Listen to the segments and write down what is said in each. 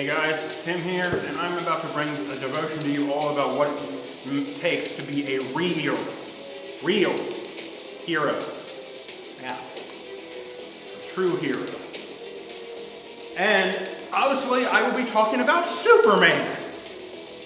Hey guys, it's Tim here, and I'm about to bring a devotion to you all about what it takes to be a real hero. Yeah, a true hero. And obviously I will be talking about Superman.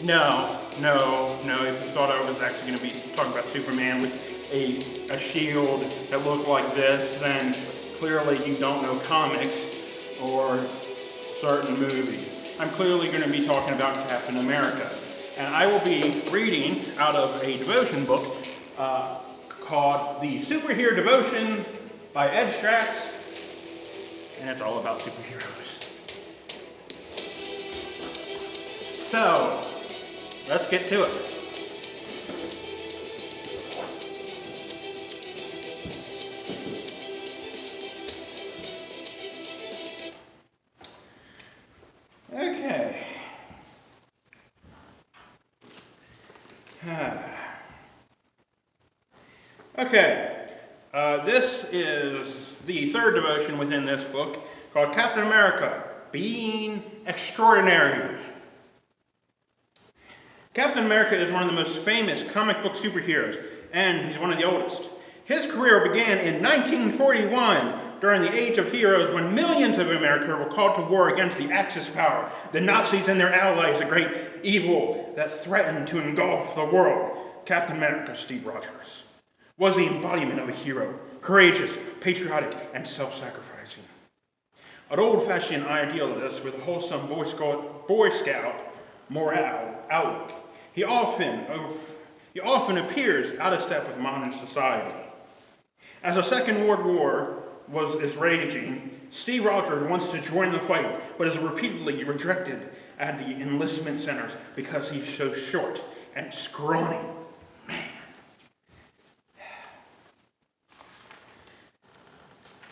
No, if you thought I was actually going to be talking about Superman with a shield that looked like this, then clearly you don't know comics or certain movies. I'm clearly going to be talking about Captain America. And I will be reading out of a devotion book called The Superhero Devotions by Ed Strax. And it's all about superheroes. So, let's get to it. Okay. This is the third devotion within this book called Captain America, Being Extraordinary. Captain America is one of the most famous comic book superheroes, and he's one of the oldest. His career began in 1941 during the Age of Heroes when millions of America were called to war against the Axis power, the Nazis and their allies, a great evil that threatened to engulf the world. Captain America, Steve Rogers, was the embodiment of a hero, courageous, patriotic, and self-sacrificing. An old-fashioned idealist with a wholesome Boy Scout morale outlook, he often appears out of step with modern society. As the Second World War is raging, Steve Rogers wants to join the fight, but is repeatedly rejected at the enlistment centers because he's so short and scrawny. Man.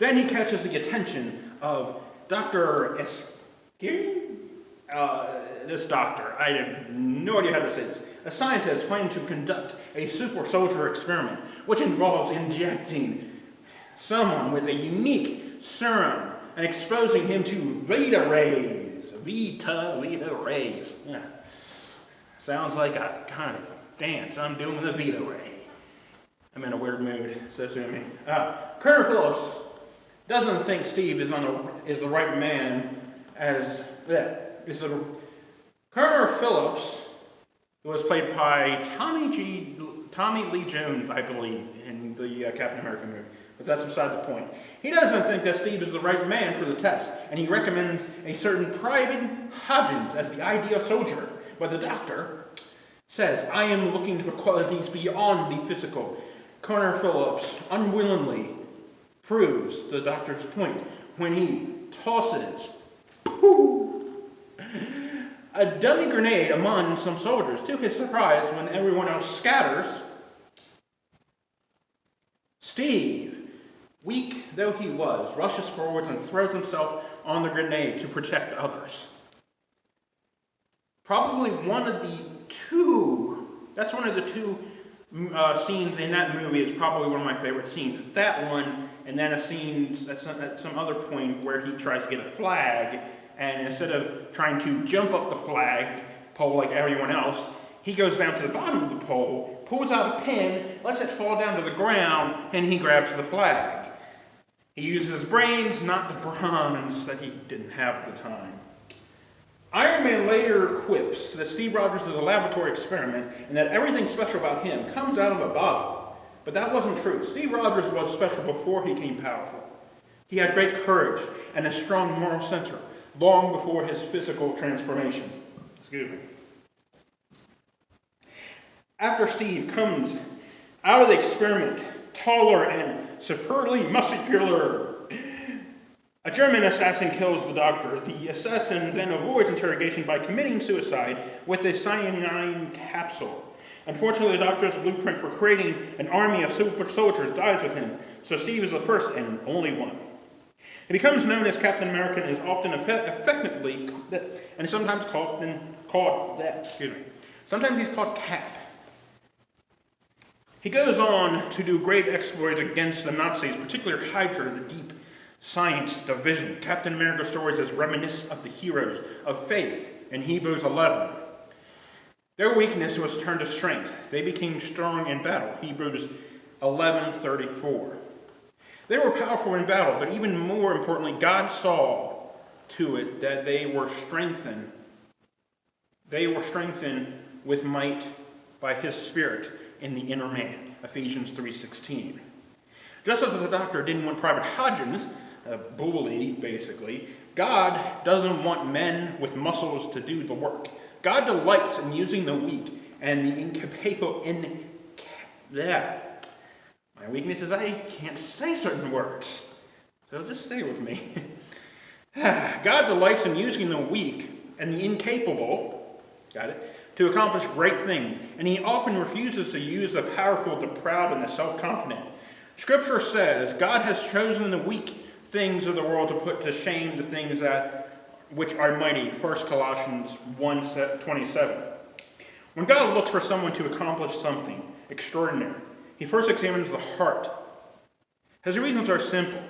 Then he catches the attention of Dr. This doctor, I have no idea how to say this, a scientist planning to conduct a super soldier experiment, which involves injecting someone with a unique serum and exposing him to Vita rays. Vita rays. Yeah. Sounds like a kind of dance I'm doing with a Vita ray. I'm in a weird mood, so sue me. Colonel Phillips doesn't think Steve is the right man as that. Colonel Phillips, who was played by Tommy Lee Jones, I believe, in the Captain America movie. But that's beside the point. He doesn't think that Steve is the right man for the test, and he recommends a certain Private Hodgins as the ideal soldier. But the doctor says, I am looking for qualities beyond the physical. Colonel Phillips unwillingly proves the doctor's point when he tosses a dummy grenade among some soldiers. To his surprise, when everyone else scatters, Steve, weak though he was, rushes forwards and throws himself on the grenade to protect others. Probably one of the two scenes in that movie is probably one of my favorite scenes. It's that one, and then a scene at some other point where he tries to get a flag, and instead of trying to jump up the flag pole like everyone else, he goes down to the bottom of the pole, pulls out a pin, lets it fall down to the ground, and he grabs the flag. He uses his brains, not the bronze that he didn't have at the time. Iron Man later quips that Steve Rogers is a laboratory experiment and that everything special about him comes out of a bottle. But that wasn't true. Steve Rogers was special before he became powerful. He had great courage and a strong moral center long before his physical transformation. Excuse me. After Steve comes out of the experiment, taller and superbly muscular, a German assassin kills the doctor. The assassin then avoids interrogation by committing suicide with a cyanide capsule. Unfortunately, the doctor's blueprint for creating an army of super soldiers dies with him, so Steve is the first and only one. He becomes known as Captain America and is often affectionately and sometimes sometimes he's called Cap. He goes on to do great exploits against the Nazis, particularly Hydra, the deep Science, division. Captain America stories is reminiscent of the heroes of faith in Hebrews 11. Their weakness was turned to strength. They became strong in battle. Hebrews 11:34. They were powerful in battle, but even more importantly, God saw to it that they were strengthened. They were strengthened with might by his Spirit in the inner man. Ephesians 3:16. Just as the doctor didn't want Private Hodgins, a bully basically, God doesn't want men with muscles to do the work. God delights in using the weak and the incapable My weakness is I can't say certain words. So just stay with me. God delights in using the weak and the incapable, got it, to accomplish great things. And he often refuses to use the powerful, the proud, and the self-confident. Scripture says God has chosen the weak things of the world to put to shame the things which are mighty. 1 Colossians 1:27. When God looks for someone to accomplish something extraordinary, he first examines the heart. His reasons are simple.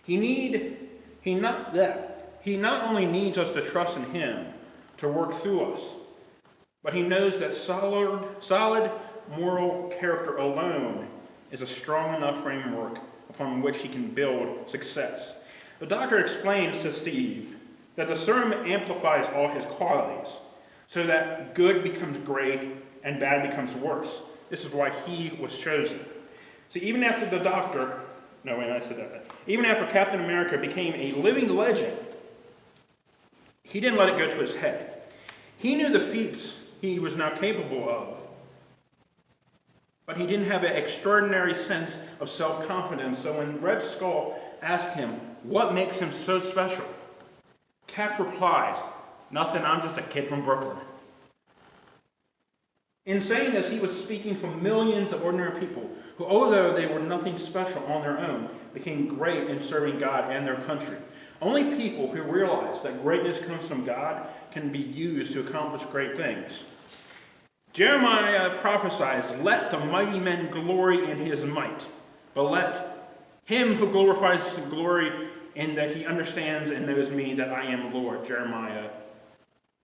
He not only needs us to trust in him to work through us, but he knows that solid moral character alone is a strong enough framework upon which he can build success. The doctor explains to Steve that the serum amplifies all his qualities, so that good becomes great and bad becomes worse. This is why he was chosen. See, even after even after Captain America became a living legend, he didn't let it go to his head. He knew the feats he was now capable of, but he didn't have an extraordinary sense of self-confidence. So when Red Skull asked him, what makes him so special? Cap replies, nothing, I'm just a kid from Brooklyn. In saying this, he was speaking for millions of ordinary people who, although they were nothing special on their own, became great in serving God and their country. Only people who realize that greatness comes from God can be used to accomplish great things. Jeremiah prophesies, let the mighty men glory in his might, but let him who glorifies glory in that he understands and knows me, that I am Lord. Jeremiah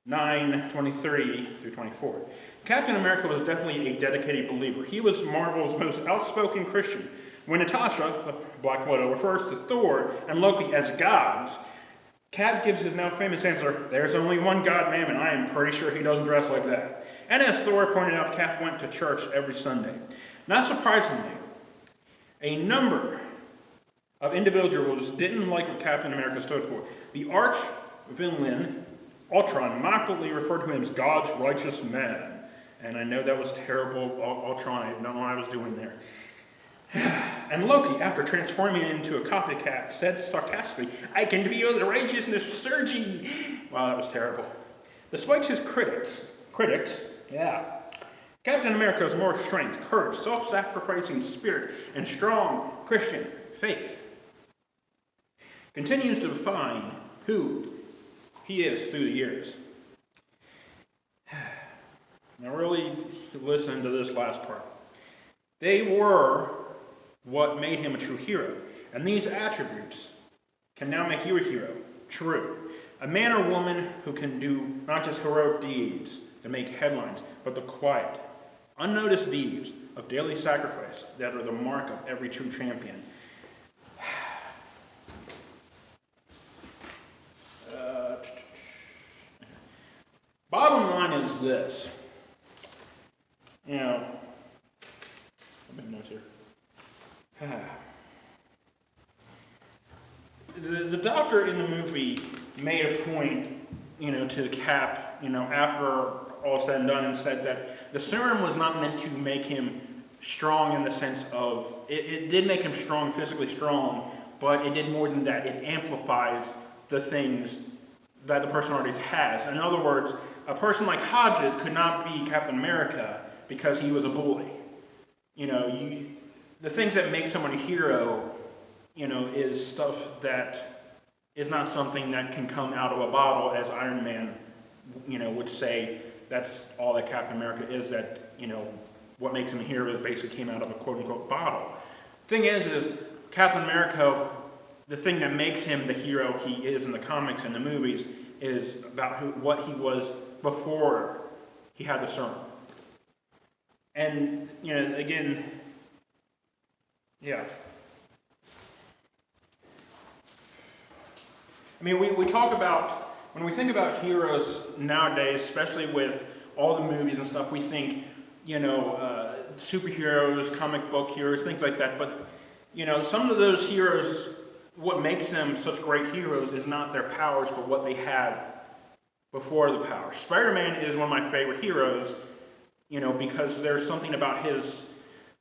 9:23-24. Captain America was definitely a dedicated believer. He was Marvel's most outspoken Christian. When Natasha, the Black Widow, refers to Thor and Loki as gods, Cap gives his now famous answer, there's only one God, ma'am, and I am pretty sure he doesn't dress like that. And as Thor pointed out, Cap went to church every Sunday. Not surprisingly, a number of individuals didn't like what Captain America stood for. The arch-villain, Ultron, mockingly referred to him as God's righteous man. And I know that was terrible, Ultron, I don't know what I was doing there. And Loki, after transforming into a copycat, said sarcastically, I can feel the righteousness surging. Wow, that was terrible. Despite his critics, Captain America has more strength, courage, self-sacrificing spirit, and strong Christian faith. Continues to define who he is through the years. Now really listen to this last part. They were what made him a true hero. And these attributes can now make you a hero. True. A man or woman who can do not just heroic deeds to make headlines, but the quiet, unnoticed deeds of daily sacrifice that are the mark of every true champion. Bottom line is this. I made notes here. The doctor in the movie made a point, to Cap, after all said and done, and said that the serum was not meant to make him strong in the sense of, it did make him strong, physically strong, but it did more than that. It amplifies the things that the person already has. In other words, a person like Hodges could not be Captain America because he was a bully. The things that make someone a hero, is stuff that is not something that can come out of a bottle, as Iron Man, would say. That's all that Captain America is, that, what makes him a hero basically came out of a quote-unquote bottle. Thing is Captain America the thing that makes him the hero he is in the comics and the movies is about what he was before he had the serum. And, again, yeah. I mean, we talk about, when we think about heroes nowadays, especially with all the movies and stuff, we think, superheroes, comic book heroes, things like that. But, some of those heroes, what makes them such great heroes is not their powers, but what they had before the powers. Spider-Man is one of my favorite heroes, because there's something about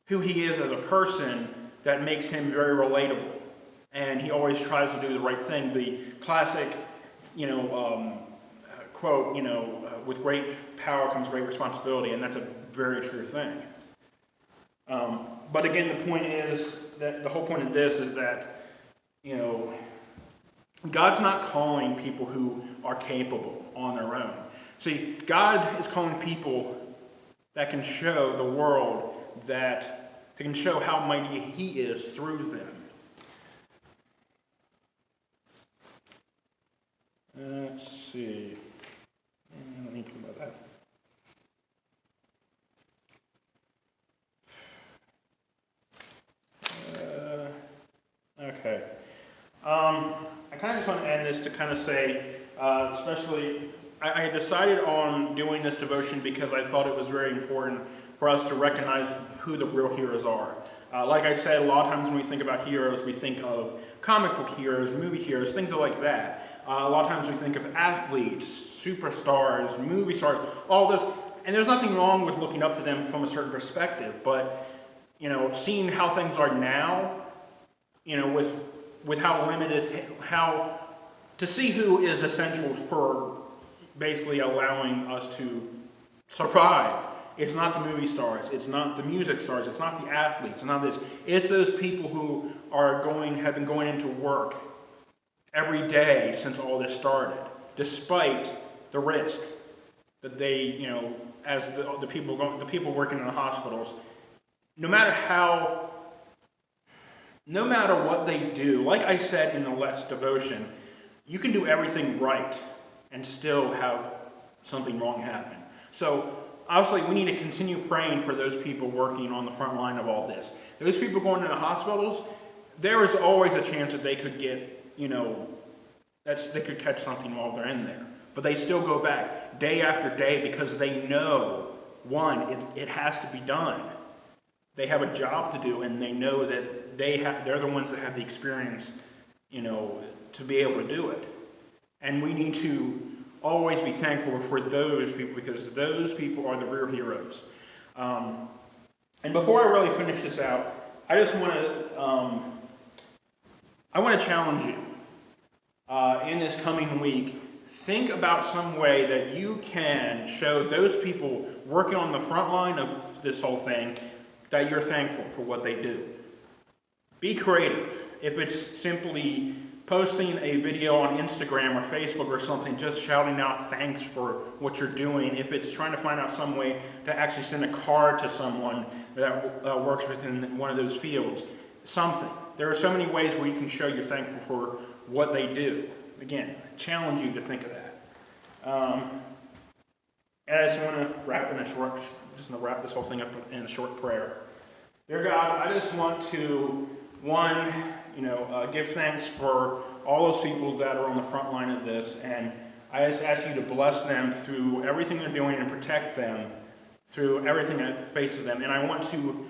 who he is as a person that makes him very relatable. And he always tries to do the right thing. The classic, quote, with great power comes great responsibility, and that's a very true thing. But again, the point is that the whole point of this is that, God's not calling people who are capable on their own. See, God is calling people that can show the world that they can show how mighty He is through them. Let's see. I don't need to think about that. Okay. I kind of just want to end this to kind of say, especially, I decided on doing this devotion because I thought it was very important for us to recognize who the real heroes are. Like I said, a lot of times when we think about heroes, we think of comic book heroes, movie heroes, things like that. A lot of times we think of athletes, superstars, movie stars, all those. And there's nothing wrong with looking up to them from a certain perspective, but, seeing how things are now, with how limited, to see who is essential for basically allowing us to survive. It's not the movie stars, it's not the music stars, it's not the athletes, it's not this. It's those people who have been going into work every day since all this started, despite the risk that they, as the people working in the hospitals, no matter what they do, like I said in the last devotion, you can do everything right and still have something wrong happen. So obviously we need to continue praying for those people working on the front line of all this. Those people going to the hospitals, there is always a chance that they could get, they could catch something while they're in there. But they still go back day after day because they know, one, it has to be done. They have a job to do, and they know that they're the ones that have the experience, to be able to do it. And we need to always be thankful for those people, because those people are the real heroes. And before I really finish this out, I just want to challenge you in this coming week. Think about some way that you can show those people working on the front line of this whole thing that you're thankful for what they do. Be creative. If it's simply posting a video on Instagram or Facebook or something, just shouting out thanks for what you're doing. If it's trying to find out some way to actually send a card to someone that works within one of those fields, something. There are so many ways where you can show you're thankful for what they do. Again, I challenge you to think of that. And I just want to wrap this whole thing up in a short prayer. Dear God, I just want to, give thanks for all those people that are on the front line of this, and I just ask you to bless them through everything they're doing and protect them through everything that faces them. And I want to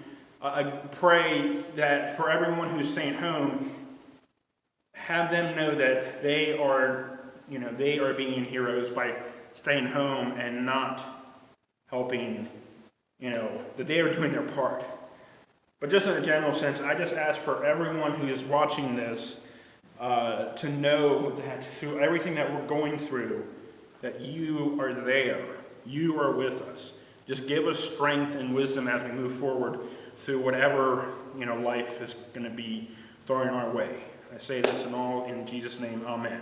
pray that for everyone who's staying home, have them know that they are being heroes by staying home and not helping, that they are doing their part. But just in a general sense, I just ask for everyone who is watching this to know that through everything that we're going through, that you are there. You are with us. Just give us strength and wisdom as we move forward through whatever life is going to be throwing our way. I say this in Jesus' name, amen.